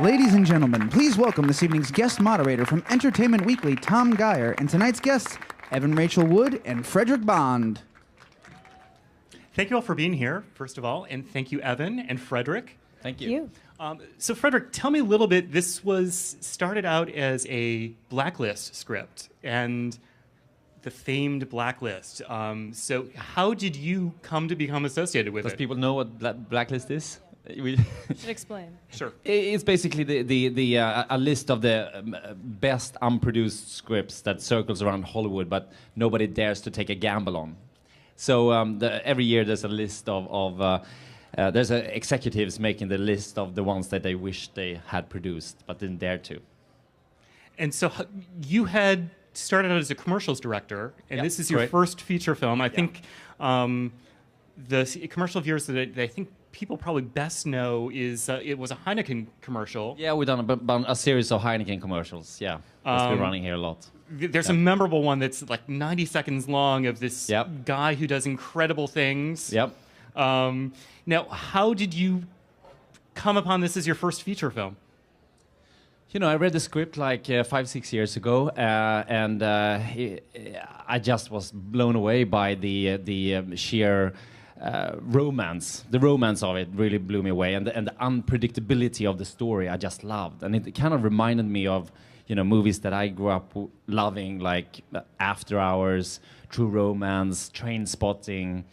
Ladies and gentlemen, please welcome this evening's guest moderator from Entertainment Weekly, Tom Geyer, and tonight's guests, Evan Rachel Wood and Fredrik Bond. Thank you all for being here, first of all, and thank you, Evan and Fredrik. Thank you. So Fredrik, tell me a little bit, this was started out as a Blacklist script, and the famed Blacklist. So how did you come to become associated with it? Does people know what Blacklist is? Should explain. Sure. It's basically a list of the best unproduced scripts that circles around Hollywood, but nobody dares to take a gamble on. So every year there's a list of there's executives making the list of the ones that they wish they had produced, but didn't dare to. And so you had started out as a commercials director, and this is your first feature film. I think the commercial of yours that I think people probably best know is it was a Heineken commercial. Yeah, we've done a series of Heineken commercials. Yeah, that's been running here a lot. There's a memorable one that's like 90 seconds long of this guy who does incredible things. Yep. Now, how did you come upon this as your first feature film? You know, I read the script like 5-6 years ago, and I just was blown away by the sheer romance. The romance of it really blew me away, and the unpredictability of the story I just loved. And it kind of reminded me of, you know, movies that I grew up loving, like After Hours, True Romance, Trainspotting,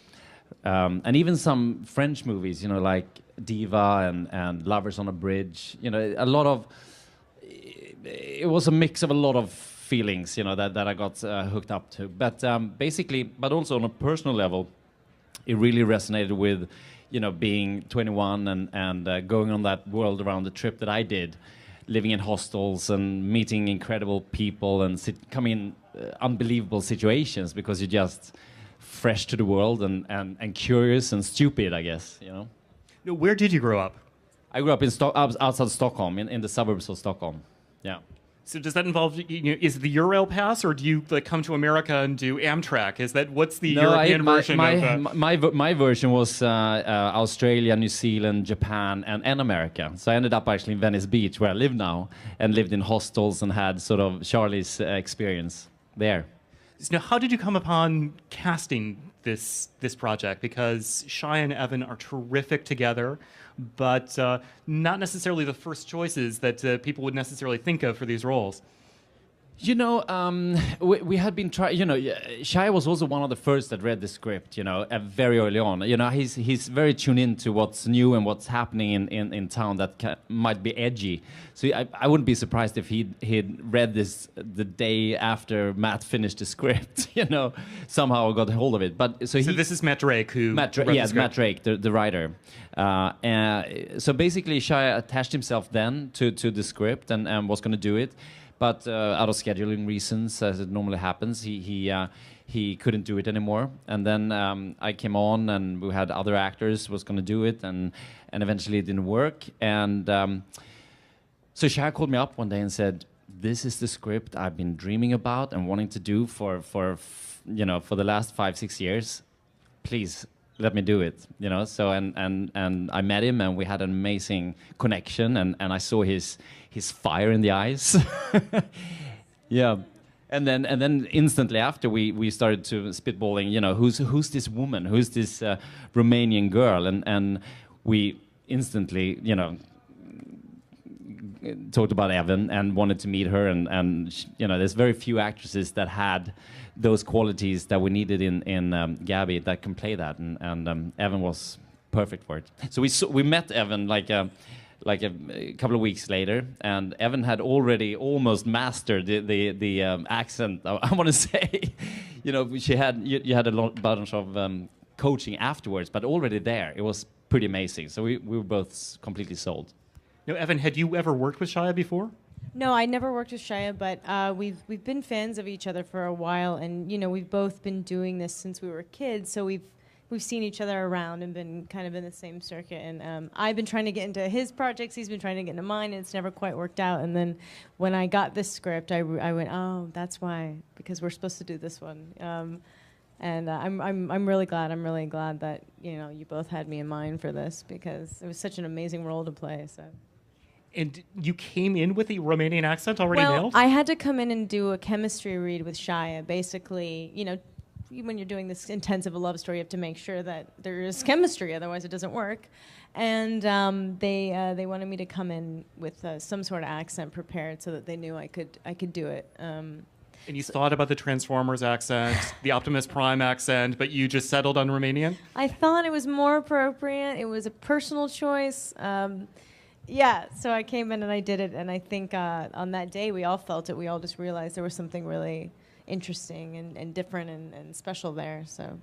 and even some French movies, you know, like Diva and Lovers on a Bridge. You know, a lot of... It was a mix of a lot of feelings, you know, that I got hooked up to. But basically, but also on a personal level, it really resonated with, you know, being 21 and going on that world around the trip that I did, living in hostels and meeting incredible people and coming in unbelievable situations because you're just fresh to the world and curious and stupid, I guess, you know. Where did you grow up? I grew up in outside Stockholm, in the suburbs of Stockholm. Yeah. So does that involve, you know, is it the Eurail pass, or do you like come to America and do Amtrak? Is that what's the European version of my version was Australia, New Zealand, Japan, and America. So I ended up actually in Venice Beach, where I live now, and lived in hostels and had sort of Charlie's experience there. So now, how did you come upon casting this project? Because Shia and Evan are terrific together, but not necessarily the first choices that people would necessarily think of for these roles. You know, we had been trying. You know, Shia was also one of the first that read the script. You know, very early on. You know, he's very tuned into what's new and what's happening in town that might be edgy. So I wouldn't be surprised if he'd read this the day after Matt finished the script. You know, somehow got hold of it. But so this is Matt Drake who Matt Drake, the writer. So basically, Shia attached himself then to the script and was going to do it. But out of scheduling reasons, as it normally happens, he couldn't do it anymore. And then I came on, and we had other actors was going to do it, and eventually it didn't work. And so Shia called me up one day and said, "This is the script I've been dreaming about and wanting to do for the last 5-6 years. Please let me do it." You know. So and I met him, and we had an amazing connection, and I saw his fire in the eyes. Yeah. And then instantly after we started to spitballing, you know, who's this woman? Who's this Romanian girl? And we instantly, you know, talked about Evan and wanted to meet her. And you know, there's very few actresses that had those qualities that we needed in Gabby that can play that. And Evan was perfect for it. So we met Evan like a couple of weeks later, and Evan had already almost mastered the accent. I want to say, you know, you had a bunch of coaching afterwards, but already there, it was pretty amazing. So we were both completely sold. Now, Evan, had you ever worked with Shia before? No, I never worked with Shia, but we've been fans of each other for a while, and you know, we've both been doing this since we were kids, so we've seen each other around and been kind of in the same circuit. And I've been trying to get into his projects, he's been trying to get into mine, and it's never quite worked out. And then when I got this script, I went, oh, that's why, because we're supposed to do this one. And I'm really glad. I'm really glad that, you know, you both had me in mind for this, because it was such an amazing role to play. So. And you came in with a Romanian accent already nailed? I had to come in and do a chemistry read with Shia. Basically, when you're doing this intensive a love story, you have to make sure that there is chemistry, otherwise it doesn't work. And they wanted me to come in with some sort of accent prepared so that they knew I could do it. And you thought about the Transformers accent, the Optimus Prime accent, but you just settled on Romanian? I thought it was more appropriate. It was a personal choice. So I came in and I did it, and I think on that day we all felt it. We all just realized there was something really interesting and different and special there. So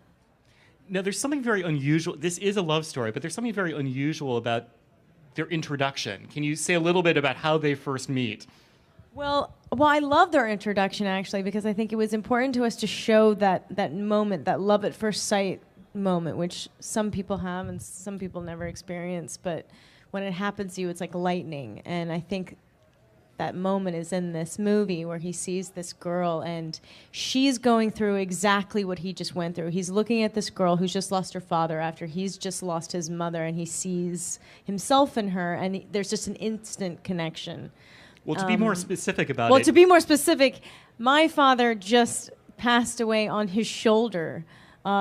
now there's something very unusual. This is a love story, but there's something very unusual about their introduction. Can you say a little bit about how they first meet? Well, I love their introduction, actually, because I think it was important to us to show that moment, that love at first sight moment, which some people have and some people never experience. But when it happens to you, it's like lightning. And I think that moment is in this movie where he sees this girl, and she's going through exactly what he just went through. He's looking at this girl who's just lost her father after he's just lost his mother, and he sees himself in her, and there's just an instant connection. Well, to be more specific about Well, to be more specific, my father just passed away on his shoulder.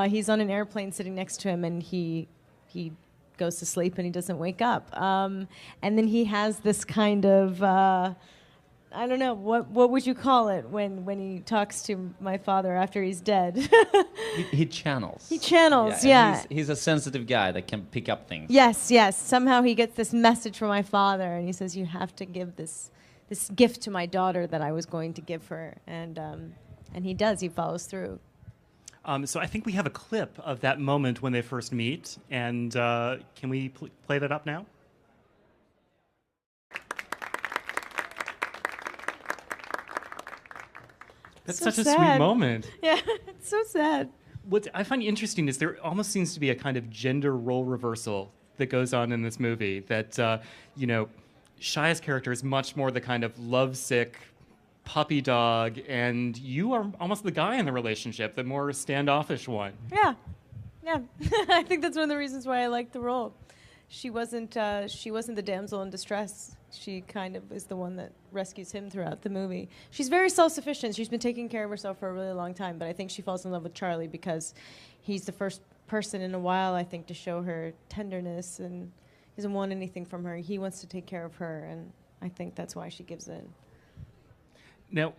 He's on an airplane sitting next to him, and he goes to sleep and he doesn't wake up. And then he has this kind of, I don't know, what would you call it when he talks to my father after he's dead? He channels. He channels, yeah. He's a sensitive guy that can pick up things. Yes. Somehow he gets this message from my father, and he says, you have to give this gift to my daughter that I was going to give her. And he does. He follows through. So I think we have a clip of that moment when they first meet, and can we play that up now? That's so such a sad. sweet moment. Yeah, it's so sad. What I find interesting is there almost seems to be a kind of gender role reversal that goes on in this movie. That Shia's character is much more the kind of lovesick puppy dog, and you are almost the guy in the relationship, the more standoffish one. Yeah. I think that's one of the reasons why I liked the role. She wasn't the damsel in distress. She kind of is the one that rescues him throughout the movie. She's very self-sufficient. She's been taking care of herself for a really long time, but I think she falls in love with Charlie because he's the first person in a while, I think, to show her tenderness, and he doesn't want anything from her. He wants to take care of her, and I think that's why she gives in. Now,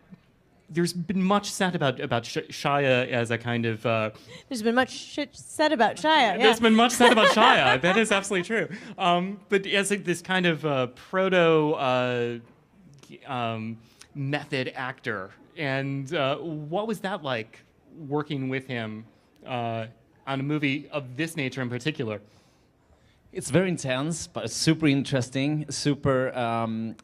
there's been much said about Shia as a kind of... There's been much shit said about Shia, yeah. There's been much said about Shia. That is absolutely true. But as this kind of method actor, and what was that like, working with him on a movie of this nature in particular? It's very intense, but it's super interesting. Super,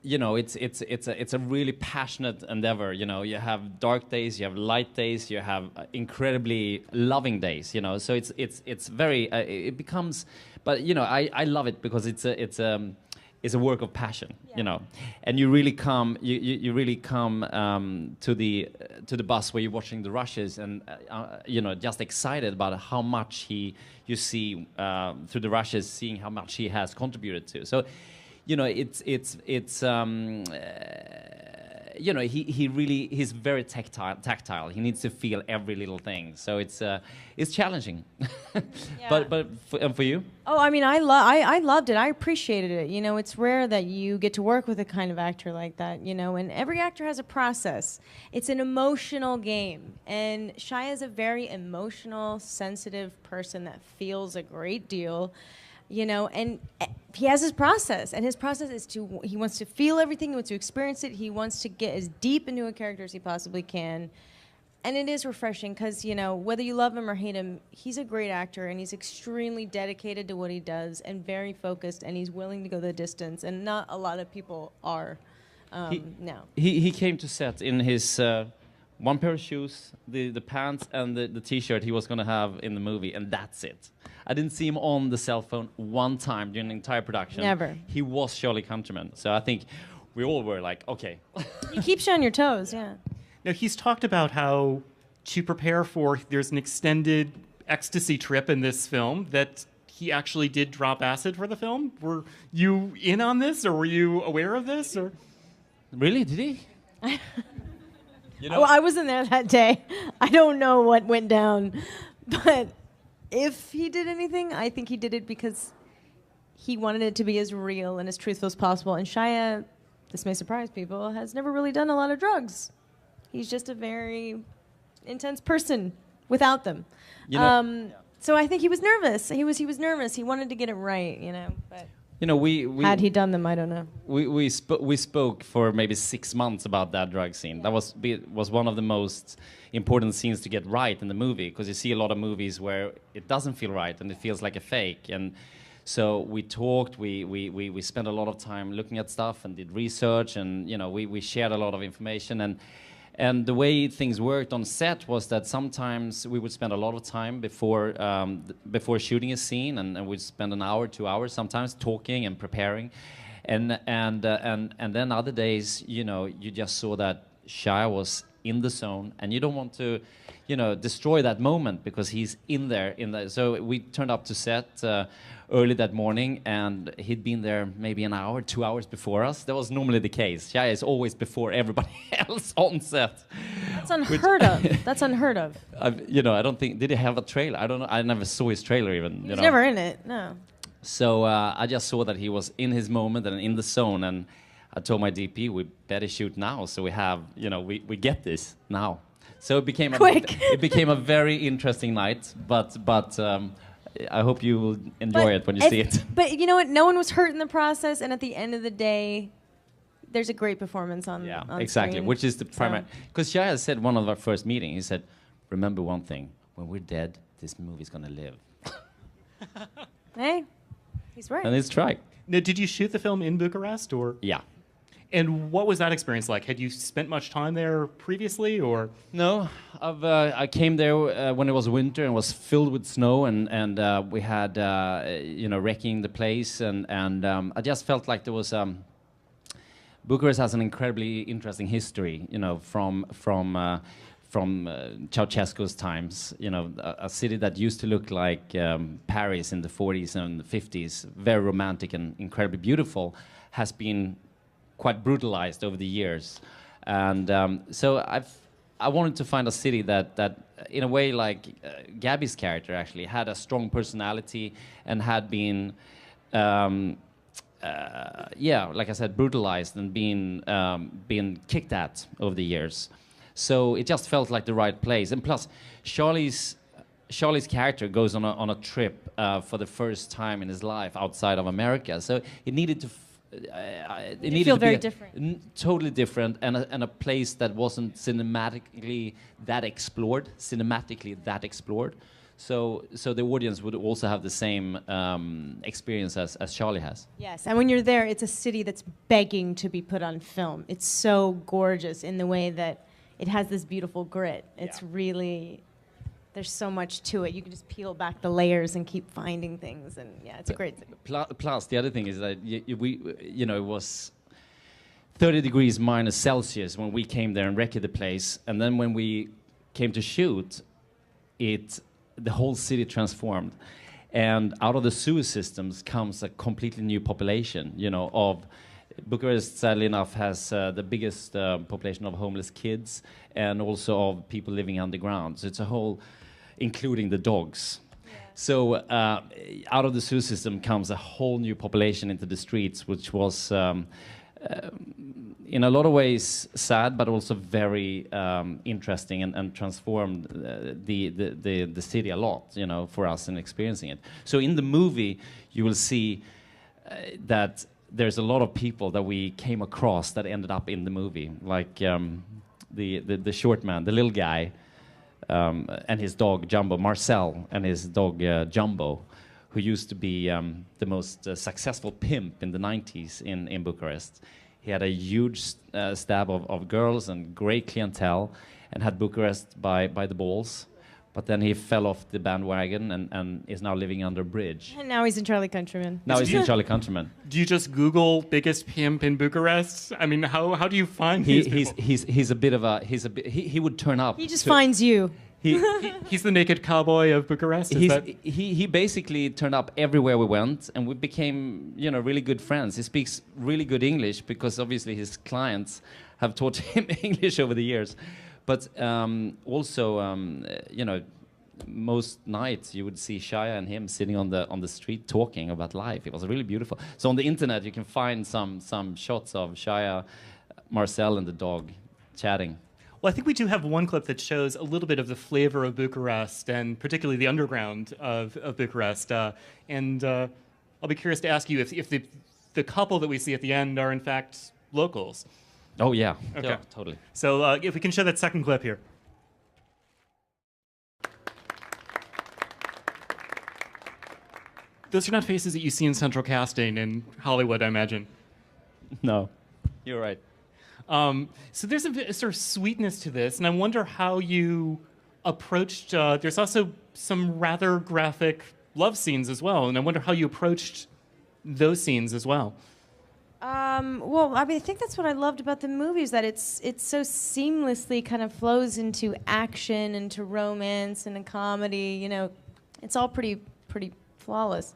it's a really passionate endeavor. You have dark days, you have light days, you have incredibly loving days. So it's very it becomes, but I love it because it's a work of passion. Yeah. And you really come to the bus where you're watching the rushes, and just excited about how much you see through the rushes, seeing how much he has contributed to. So, he's very tactile. He needs to feel every little thing. So it's challenging. Yeah. But for you? Oh, I mean, I loved it. I appreciated it. It's rare that you get to work with a kind of actor like that, and every actor has a process. It's an emotional game. And Shia is a very emotional, sensitive person that feels a great deal, and he has his process. And his process is he wants to feel everything, he wants to experience it, he wants to get as deep into a character as he possibly can. And it is refreshing because, whether you love him or hate him, he's a great actor, and he's extremely dedicated to what he does and very focused, and he's willing to go the distance, and not a lot of people are now. He came to set in his one pair of shoes, the pants, and the T-shirt he was going to have in the movie, and that's it. I didn't see him on the cell phone one time during the entire production. Never. He was Charlie Countryman. So I think we all were like, okay. You keep you on your toes, yeah. Now, he's talked about how to prepare for, there's an extended ecstasy trip in this film that he actually did drop acid for the film. Were you in on this, or were you aware of this? Or Really? Did he? Well, I wasn't there that day. I don't know what went down. But if he did anything, I think he did it because he wanted it to be as real and as truthful as possible. And Shia, this may surprise people, has never really done a lot of drugs. He's just a very intense person without them. So I think he was nervous. He was nervous. He wanted to get it right, But we had he done them, I don't know. We spoke for maybe 6 months about that drug scene. Yeah. That was one of the most important scenes to get right in the movie, because you see a lot of movies where it doesn't feel right and it feels like a fake. And so we talked. We spent a lot of time looking at stuff and did research, and we shared a lot of information. And the way things worked on set was that sometimes we would spend a lot of time before shooting a scene, and we'd spend an hour, 2 hours sometimes talking and preparing, and then other days, you just saw that Shia was in the zone, and you don't want to, destroy that moment because he's in there. So we turned up to set early that morning, and he'd been there maybe an hour, 2 hours before us. That was normally the case. Shia is always before everybody else on set. That's unheard of. That's unheard of. I don't think, did he have a trailer? I don't know. I never saw his trailer even. He's never in it, no. So I just saw that he was in his moment and in the zone, and I told my DP, we better shoot now, so we have, we get this now. So it became it became a very interesting night, but I hope you will enjoy it when you see it. But you know what? No one was hurt in the process, and at the end of the day, there's a great performance on exactly, screen. which is the primary. Because Shia said one of our first meetings, he said, remember one thing, when we're dead, this movie's going to live. Hey, he's right. And it's right. Now, did you shoot the film in Bucharest, or? Yeah. And what was that experience like? Had you spent much time there previously, or? No, I came there when it was winter and was filled with snow, and we had wrecking the place, and I just felt like there was Bucharest has an incredibly interesting history, from Ceausescu's times, a city that used to look like Paris in the 40s and the 50s, very romantic and incredibly beautiful, has been quite brutalized over the years. And so I wanted to find a city that in a way, like Gabby's character actually had a strong personality and had been like I said, brutalized and been kicked at over the years. So it just felt like the right place. And plus, Charlie's character goes on a trip for the first time in his life outside of America. So it needed to it needed feel to very be different. Totally different, and a place that wasn't cinematically that explored. So the audience would also have the same experience as Charlie has. Yes, and when you're there, it's a city that's begging to be put on film. It's so gorgeous in the way that it has this beautiful grit. It's really, there's so much to it. You can just peel back the layers and keep finding things, and it's a great thing. Plus, the other thing is that it was 30 degrees minus Celsius when we came there and wrecked the place, and then when we came to shoot, the whole city transformed, and out of the sewer systems comes a completely new population. Of Bucharest, sadly enough, has the biggest population of homeless kids, and also of people living underground. So it's a whole, including the dogs. Yeah. So out of the sewer system comes a whole new population into the streets, which was in a lot of ways sad, but also very interesting, and transformed the city a lot, for us in experiencing it. So in the movie, you will see that there's a lot of people that we came across that ended up in the movie, like the short man, the little guy, and his dog Jumbo, Marcel, and his dog Jumbo, who used to be the most successful pimp in the 90s in Bucharest. He had a huge stab of girls and great clientele, and had Bucharest by the balls. But then he fell off the bandwagon and is now living under a bridge. And now he's in Charlie Countryman. Now he's in Charlie Countryman. Do you just Google biggest pimp in Bucharest? I mean, how do you find these people? He would turn up. He just finds you. He's the naked cowboy of Bucharest. He basically turned up everywhere we went, and we became, really good friends. He speaks really good English because obviously his clients have taught him English over the years. But also, most nights you would see Shia and him sitting on the street talking about life. It was really beautiful. So on the internet you can find some shots of Shia, Marcel, and the dog chatting. Well, I think we do have one clip that shows a little bit of the flavor of Bucharest, and particularly the underground of Bucharest. And I'll be curious to ask you if the couple that we see at the end are in fact locals. Oh, yeah. Okay. Yeah, totally. So if we can show that second clip here. Those are not faces that you see in central casting in Hollywood, I imagine. No, you're right. So there's a sort of sweetness to this, and I wonder how you approached. There's also some rather graphic love scenes as well, and I wonder how you approached those scenes as well. Well, I mean, I think that's what I loved about the movie, is that it's so seamlessly kind of flows into action, into romance, and a comedy. It's all pretty flawless.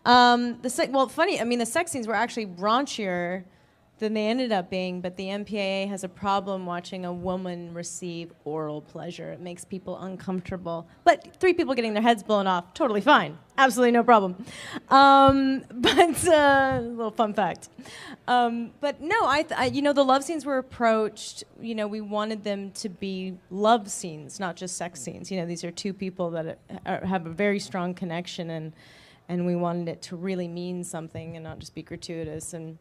Funny. I mean, the sex scenes were actually raunchier than they ended up being, but the MPAA has a problem watching a woman receive oral pleasure. It makes people uncomfortable. But 3 people getting their heads blown off, totally fine. Absolutely no problem. But a little fun fact. But no, the love scenes were approached, we wanted them to be love scenes, not just sex scenes. These are 2 people that have a very strong connection, and we wanted it to really mean something and not just be gratuitous. And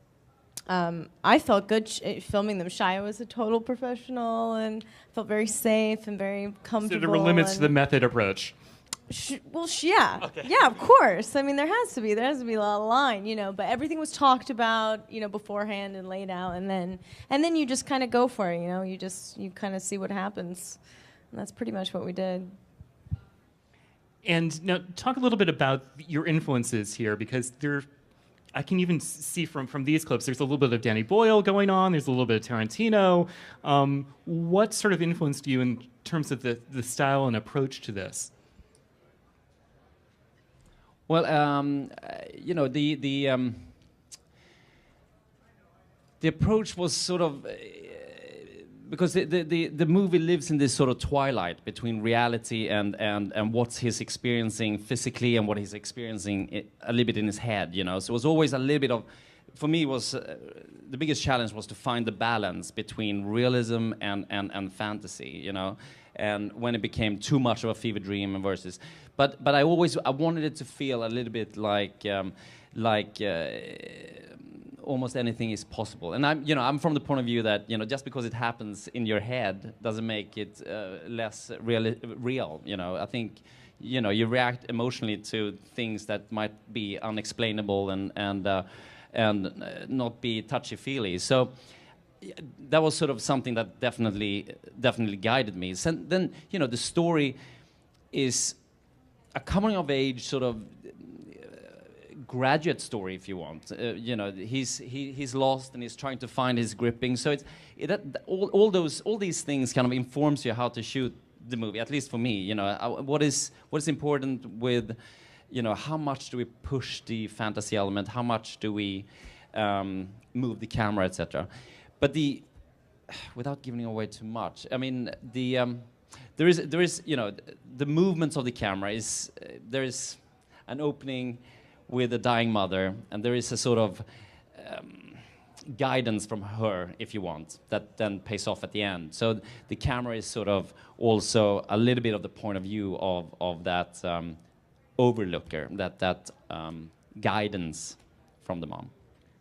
I felt good filming them. Shia was a total professional and felt very safe and very comfortable. So there were limits to the method approach. Yeah. Okay. Yeah, of course. I mean, there has to be a lot of line, but everything was talked about, beforehand and laid out, and then you just kind of go for it, you kind of see what happens. And that's pretty much what we did. And now talk a little bit about your influences here, because I can even see from these clips, there's a little bit of Danny Boyle going on, there's a little bit of Tarantino. What sort of influenced you in terms of the style and approach to this? Well, the approach was sort of because the movie lives in this sort of twilight between reality and what he's experiencing physically and what he's experiencing a little bit in his head, So it was always a little bit of, for me, was the biggest challenge was to find the balance between realism and fantasy, And when it became too much of a fever dream versus, but I wanted it to feel a little bit like almost anything is possible. And I'm from the point of view that, just because it happens in your head doesn't make it less real. I think, you react emotionally to things that might be unexplainable and not be touchy-feely. So that was sort of something that definitely guided me. So then, the story is a coming-of-age sort of graduate story, if you want. He's lost and he's trying to find his gripping. So all these things kind of informs you how to shoot the movie. At least for me, what is important with, how much do we push the fantasy element? How much do we move the camera, etc. But without giving away too much, I mean there is the movements of the camera is there is an opening with a dying mother, and there is a sort of guidance from her, if you want, that then pays off at the end. So the camera is sort of also a little bit of the point of view of that overlooker, that guidance from the mom.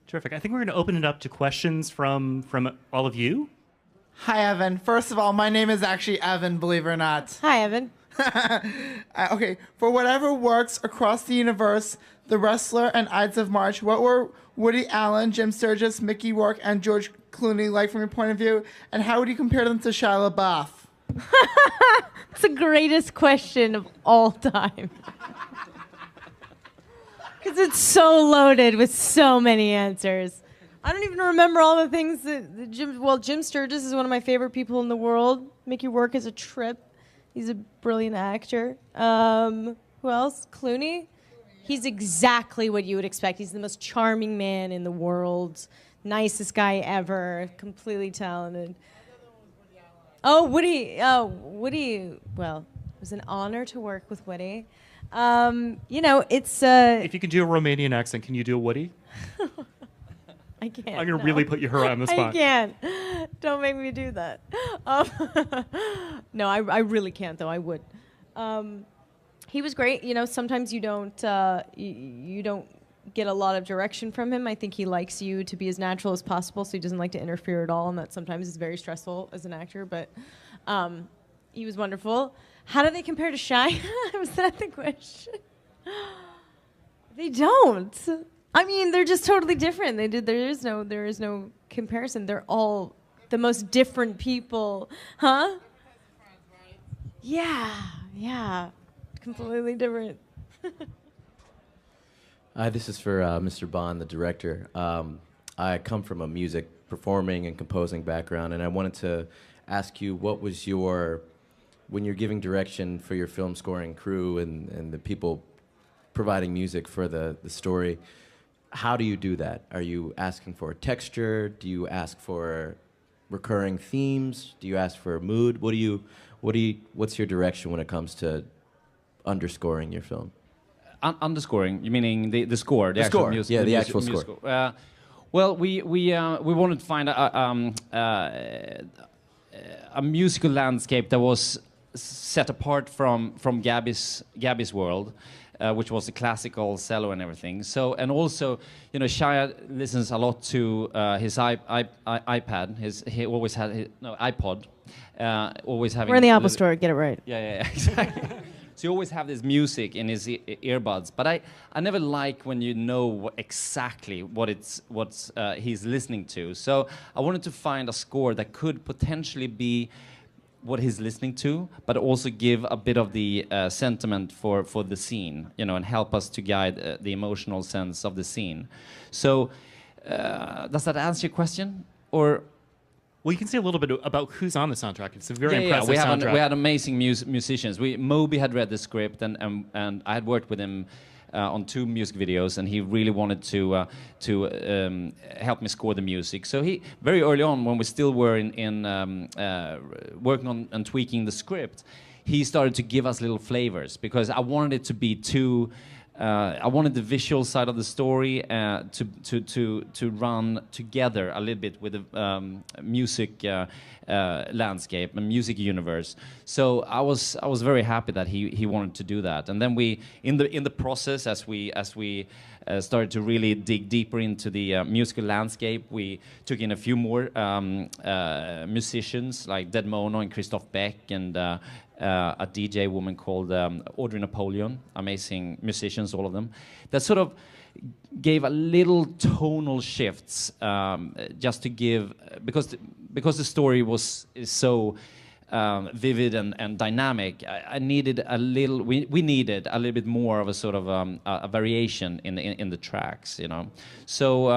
Terrific. I think we're going to open it up to questions from all of you. Hi, Evan. First of all, my name is actually Evan, believe it or not. Hi, Evan. Okay, for whatever works across the universe, The Wrestler and Ides of March, what were Woody Allen, Jim Sturgis, Mickey Rourke, and George Clooney like from your point of view? And how would you compare them to Shia LaBeouf? That's the greatest question of all time. Because it's so loaded with so many answers. I don't even remember all the things that Jim Sturgis is one of my favorite people in the world. Mickey Rourke is a trip. He's a brilliant actor. Who else? Clooney? He's exactly what you would expect. He's the most charming man in the world. Nicest guy ever. Completely talented. Oh, Woody. Oh, Woody. Well, it was an honor to work with Woody. You know, it's... If you can do a Romanian accent, can you do a Woody? I can't. I'm going to really put her on the spot. I can't. Don't make me do that. No, I really can't, though. I would. He was great. You know, sometimes you don't you don't get a lot of direction from him. I think he likes you to be as natural as possible, so he doesn't like to interfere at all, and that sometimes is very stressful as an actor. But he was wonderful. How do they compare to Shia? Was that the question? They don't. I mean, they're just totally different. There is no comparison. They're all the most different people, huh? Yeah. Completely different. This is for Mr. Bond, the director. I come from a music performing and composing background, and I wanted to ask you, what was when you're giving direction for your film scoring crew and the people providing music for the story, how do you do that? Are you asking for a texture? Do you ask for recurring themes? Do you ask for a mood? What's your direction when it comes to underscoring your film? Underscoring? You meaning the score? The score. Music, yeah, the music, actual music score. Well, we wanted to find a musical landscape that was set apart from Gabby's world, which was the classical cello and everything. So, and also, you know, Shia listens a lot to his iPad. He always had iPod. Always having. We're in the Apple Store. Get it right. Yeah, exactly. So you always have this music in his earbuds, but I never like when you know exactly what he's listening to. So I wanted to find a score that could potentially be what he's listening to, but also give a bit of the sentiment for the scene, you know, and help us to guide the emotional sense of the scene. So does that answer your question, or? Well, you can say a little bit about who's on the soundtrack. It's a very impressive soundtrack. We had amazing musicians. Moby had read the script, and I had worked with him on 2 music videos, and he really wanted to help me score the music. So he, very early on, when we still were working on and tweaking the script, he started to give us little flavors, because I wanted it to be too... I wanted the visual side of the story to run together a little bit with the music landscape and music universe. So I was very happy that he wanted to do that. And then we, in the process, as we started to really dig deeper into the musical landscape, we took in a few more musicians like Dead Mono and Christoph Beck, and a DJ woman called Audrey Napoleon, amazing musicians, all of them, that sort of gave a little tonal shifts, just to give, because the story is so vivid and dynamic. I needed a little. We needed a little bit more of a sort of a variation in the tracks, you know. So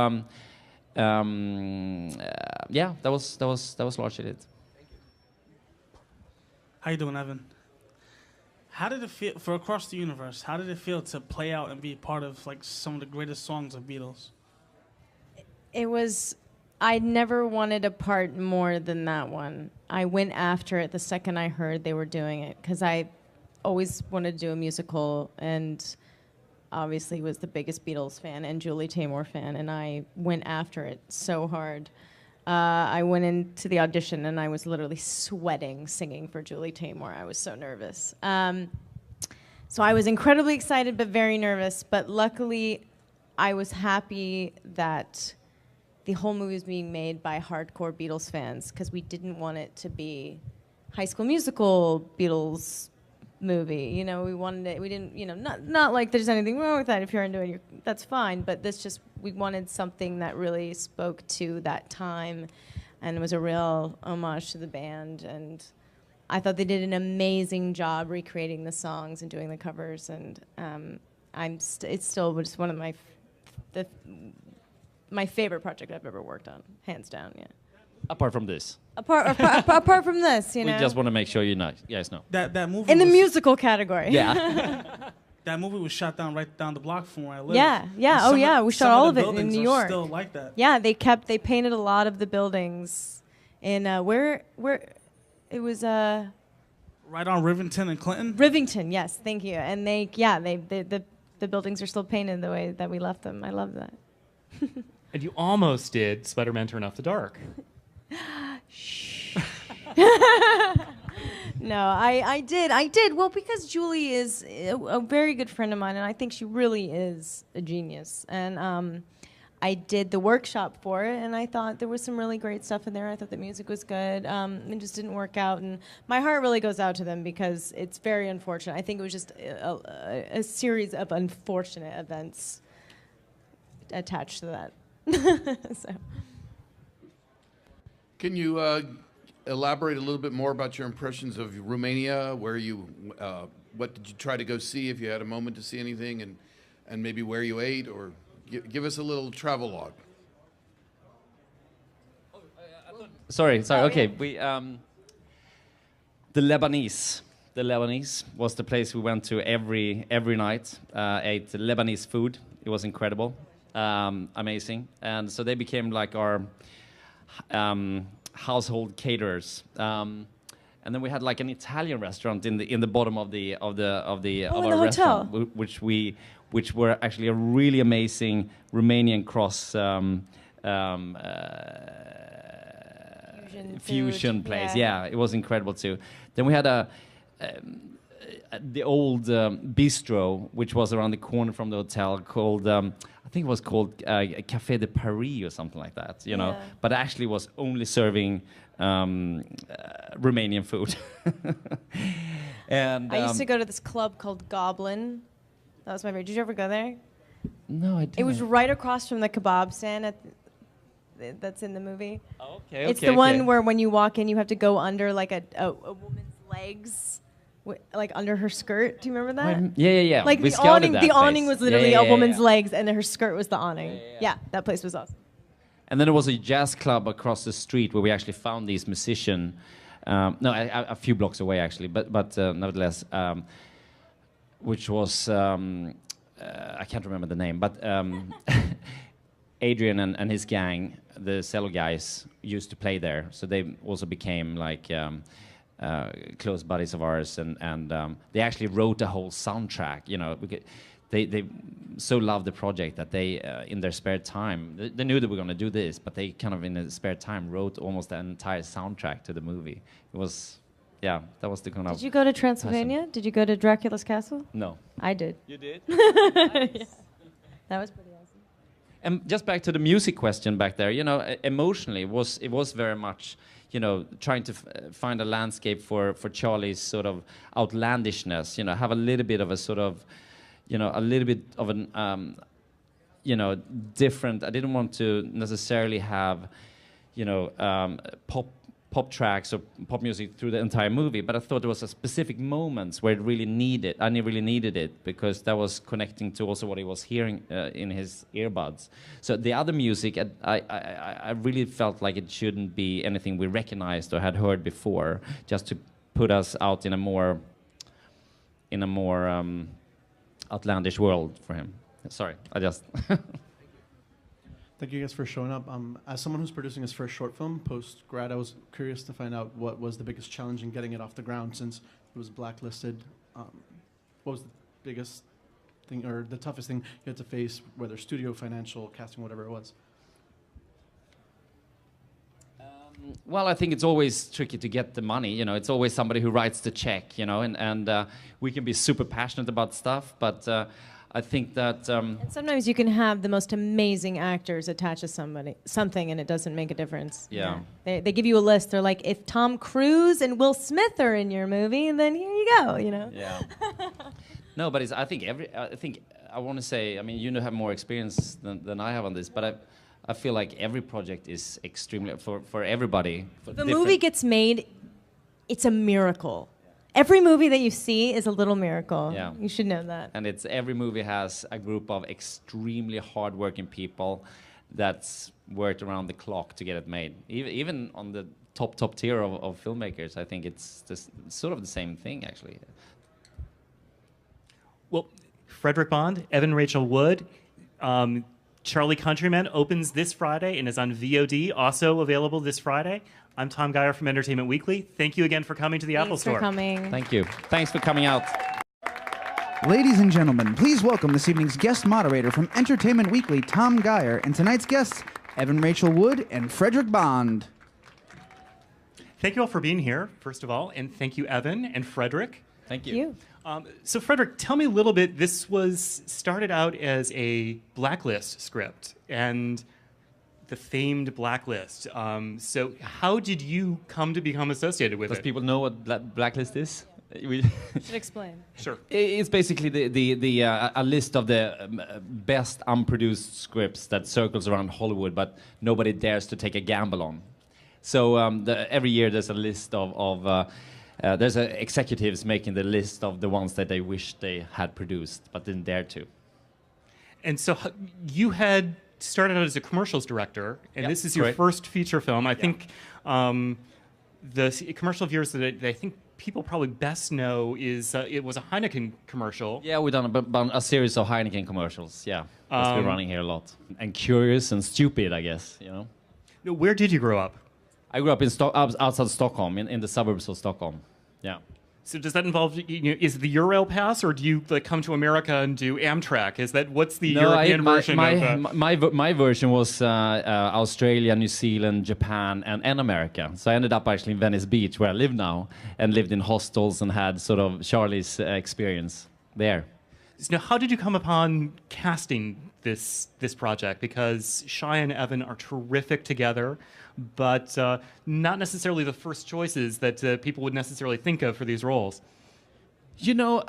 yeah, that was largely it. How you doing, Evan? How did it feel for Across the Universe? How did it feel to play out and be part of like some of the greatest songs of Beatles? It was. I never wanted a part more than that one. I went after it the second I heard they were doing it, because I always wanted to do a musical, and obviously was the biggest Beatles fan and Julie Taymor fan, and I went after it so hard. I went into the audition and I was literally sweating singing for Julie Taymor. I was so nervous. So I was incredibly excited but very nervous. But luckily, I was happy that the whole movie was being made by hardcore Beatles fans, because we didn't want it to be High School Musical Beatles movie. You know, we wanted it. We didn't. You know, not like there's anything wrong with that. If you're into it, that's fine. But this just, we wanted something that really spoke to that time, and was a real homage to the band. And I thought they did an amazing job recreating the songs and doing the covers. And it's still just one of my favorite project I've ever worked on, hands down. Yeah. Apart from this. Apart from this, you know. We just want to make sure you guys know. That movie in the was- musical category. Yeah. That movie was shot down right down the block from where I live. Yeah, yeah. And Oh, some yeah. of- We some shot of all the of it in buildings New are York. Still like that. Yeah, they painted a lot of the buildings in where it was Right on Rivington and Clinton. Rivington. Yes, thank you. And the buildings are still painted the way that we left them. I love that. And you almost did Spider-Man Turn Off the Dark. No, I did. Well, because Julie is a very good friend of mine, and I think she really is a genius. And I did the workshop for it, and I thought there was some really great stuff in there. I thought the music was good. It just didn't work out, and my heart really goes out to them because it's very unfortunate. I think it was just a series of unfortunate events attached to that. So. Can you elaborate a little bit more about your impressions of Romania? What did you try to go see if you had a moment to see anything, and maybe where you ate, or give us a little travel log. Sorry. Okay, we the Lebanese was the place we went to every night. Ate Lebanese food. It was incredible, amazing, and so they became like our household caterers. And then we had like an Italian restaurant in the bottom of our restaurant, which were actually a really amazing Romanian cross fusion place. Yeah, it was incredible too. Then we had the old bistro, which was around the corner from the hotel, called I think it was called Café de Paris or something like that. You know, but actually was only serving Romanian food. And I used to go to this club called Goblin. That was my favorite. Did you ever go there? No, I didn't. It was right across from the kebab stand that's in the movie. Oh, okay. It's the one where when you walk in, you have to go under like a woman's legs, like under her skirt. Do you remember that? Yeah. Like we the awning. that The place. awning was literally a woman's yeah. legs, and then her skirt was the awning. Yeah, that place was awesome. And then there was a jazz club across the street where we actually found these musicians. A few blocks away actually, but nevertheless, which was I can't remember the name, but Adrian and his gang, the cello guys, used to play there, so they also became like close buddies of ours, and they actually wrote a whole soundtrack. You know, they so loved the project that they in their spare time, they knew that we were going to do this, but they kind of in their spare time wrote almost an entire soundtrack to the movie. It was, yeah, that was the kind of. Did you go to Transylvania? Awesome. Did you go to Dracula's castle? No. I did. You did? Yeah. That was pretty awesome. And just back to the music question back there, you know, emotionally it was very much, you know, trying to find a landscape for Charlie's sort of outlandishness, you know, have a little bit of a sort of, you know, a little bit of an, you know, different. I didn't want to necessarily have, you know, pop tracks or pop music through the entire movie, but I thought there was a specific moments where it really needed. I really needed it because that was connecting to also what he was hearing in his earbuds. So the other music, I really felt like it shouldn't be anything we recognized or had heard before, just to put us out in a more outlandish world for him. Sorry, I just. Thank you guys for showing up. As someone who's producing his first short film post-grad, I was curious to find out what was the biggest challenge in getting it off the ground since it was blacklisted. What was the biggest thing or the toughest thing you had to face, whether studio, financial, casting, whatever it was? Well, I think it's always tricky to get the money. You know, it's always somebody who writes the check. You know, and we can be super passionate about stuff, but. I think that. And sometimes you can have the most amazing actors attached to something, and it doesn't make a difference. Yeah. They give you a list. They're like, if Tom Cruise and Will Smith are in your movie, then here you go. You know. Yeah. No, but I think I want to say. I mean, you have more experience than I have on this, but I feel like every project is extremely for everybody. If a movie gets made, it's a miracle. Every movie that you see is a little miracle. Yeah. You should know that. And every movie has a group of extremely hardworking people that's worked around the clock to get it made. Even on the top tier of filmmakers, I think it's sort of the same thing, actually. Well, Fredrik Bond, Evan Rachel Wood, Charlie Countryman opens this Friday and is on VOD, also available this Friday. I'm Tom Geyer from Entertainment Weekly. Thank you again for coming to the Apple Store. Thanks for coming. Thank you. Thanks for coming out. Ladies and gentlemen, please welcome this evening's guest moderator from Entertainment Weekly, Tom Geyer, and tonight's guests, Evan Rachel Wood and Fredrik Bond. Thank you all for being here, first of all, and thank you, Evan and Fredrik. Thank you. Thank you. So, Fredrik, tell me a little bit. This was started out as a Blacklist script and the famed Blacklist. So, how did you come to become associated with Does it? people know what Blacklist is? Should explain. Sure. It's basically a list of the best unproduced scripts that circles around Hollywood, but nobody dares to take a gamble on. So every year there's a list of there's executives making the list of the ones that they wish they had produced but didn't dare to. And so you had started out as a commercials director, and this is your first feature film. I think the commercial of yours that I think people probably best know is it was a Heineken commercial. Yeah, we've done a series of Heineken commercials. Yeah, that's been running here a lot. And curious and stupid, I guess. You know. Where did you grow up? I grew up in outside Stockholm, in the suburbs of Stockholm. Yeah. So does that involve, is it the Eurail pass, or do you come to America and do Amtrak? What's the European version of that? My version was Australia, New Zealand, Japan, and America. So I ended up actually in Venice Beach, where I live now, and lived in hostels and had sort of Charlie's experience there. So now, how did you come upon casting this project? Because Shia and Evan are terrific together, but not necessarily the first choices that people would necessarily think of for these roles. You know,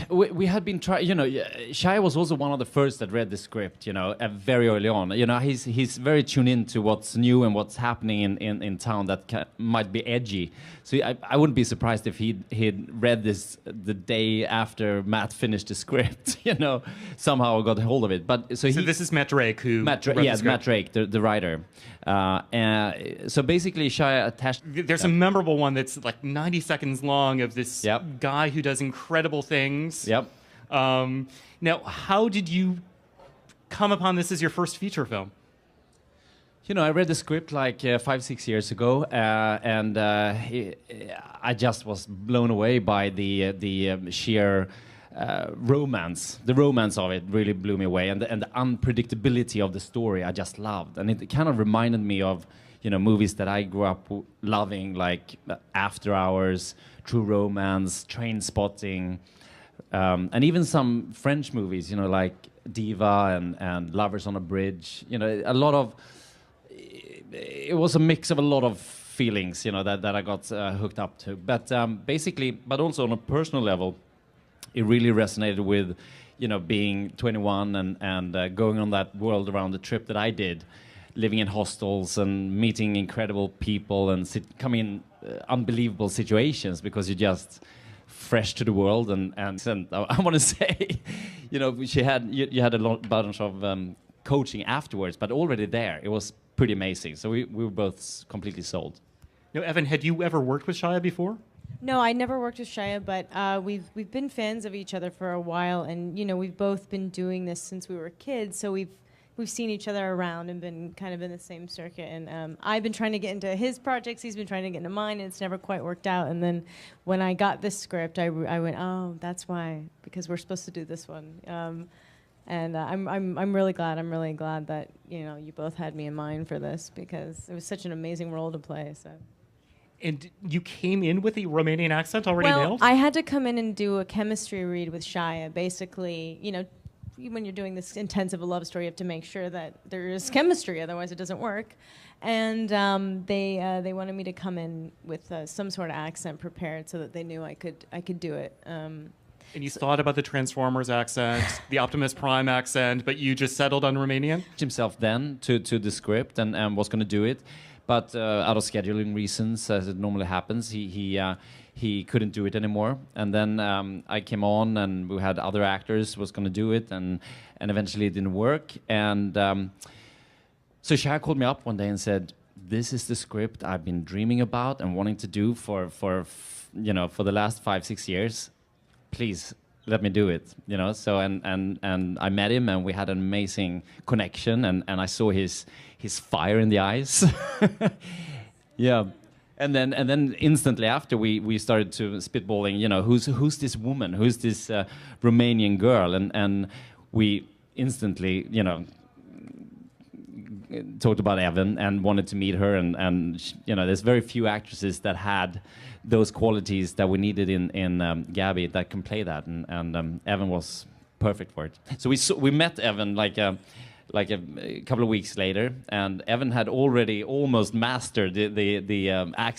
we had been trying. You know, Shia was also one of the first that read the script. You know, very early on. You know, he's very tuned in to what's new and what's happening in town that might be edgy. So I wouldn't be surprised if he'd read this the day after Matt finished the script. You know, somehow got hold of it. But so this is Matt Drake who Matt Drake, the writer. So basically, Shia attached. There's a memorable one that's like 90 seconds long of this guy who does incredible things. Yep. Now, how did you come upon this as your first feature film? You know, I read the script like 5-6 years ago, and I just was blown away by the sheer romance. The romance of it really blew me away, and the unpredictability of the story I just loved. And it kind of reminded me of, you know, movies that I grew up loving, like After Hours, True Romance, Trainspotting, and even some French movies, you know, like Diva and Lovers on a Bridge. You know, a lot of. It was a mix of a lot of feelings, you know, that I got hooked up to. But basically, but also on a personal level, it really resonated with, you know, being 21 and going on that world around the trip that I did, living in hostels and meeting incredible people and coming in unbelievable situations because you're just fresh to the world. And I want to say, you know, you had a bunch of coaching afterwards, but already there, it was pretty amazing. So we were both completely sold. Now, Evan, had you ever worked with Shia before? No, I never worked with Shia, but we've been fans of each other for a while, and you know, we've both been doing this since we were kids, so we've seen each other around and been kind of in the same circuit. And I've been trying to get into his projects, he's been trying to get into mine, and it's never quite worked out. And then when I got this script, I went, oh, that's why, because we're supposed to do this one. And I'm really glad. I'm really glad that, you know, you both had me in mind for this, because it was such an amazing role to play. So. And you came in with the Romanian accent already nailed? I had to come in and do a chemistry read with Shia. Basically, you know, when you're doing this intensive love story, you have to make sure that there is chemistry, otherwise it doesn't work. And they wanted me to come in with some sort of accent prepared so that they knew I could do it. And you thought about the Transformers accent, the Optimus Prime accent, but you just settled on Romanian? Himself then to the script and was going to do it, but out of scheduling reasons, as it normally happens, he couldn't do it anymore. And then I came on, and we had other actors was going to do it, and eventually it didn't work. And So Shia called me up one day and said, "This is the script I've been dreaming about and wanting to do for the last 5-6 years. Please let me do it." So and I met him and we had an amazing connection, and I saw his fire in the eyes. Yeah. And then instantly after we started to spitballing, who's this woman, who's this Romanian girl, and we instantly, talked about Evan and wanted to meet her, and there's very few actresses that had those qualities that we needed in Gabby that can play that, and Evan was perfect for it. So we met Evan like a couple of weeks later, and Evan had already almost mastered the accent.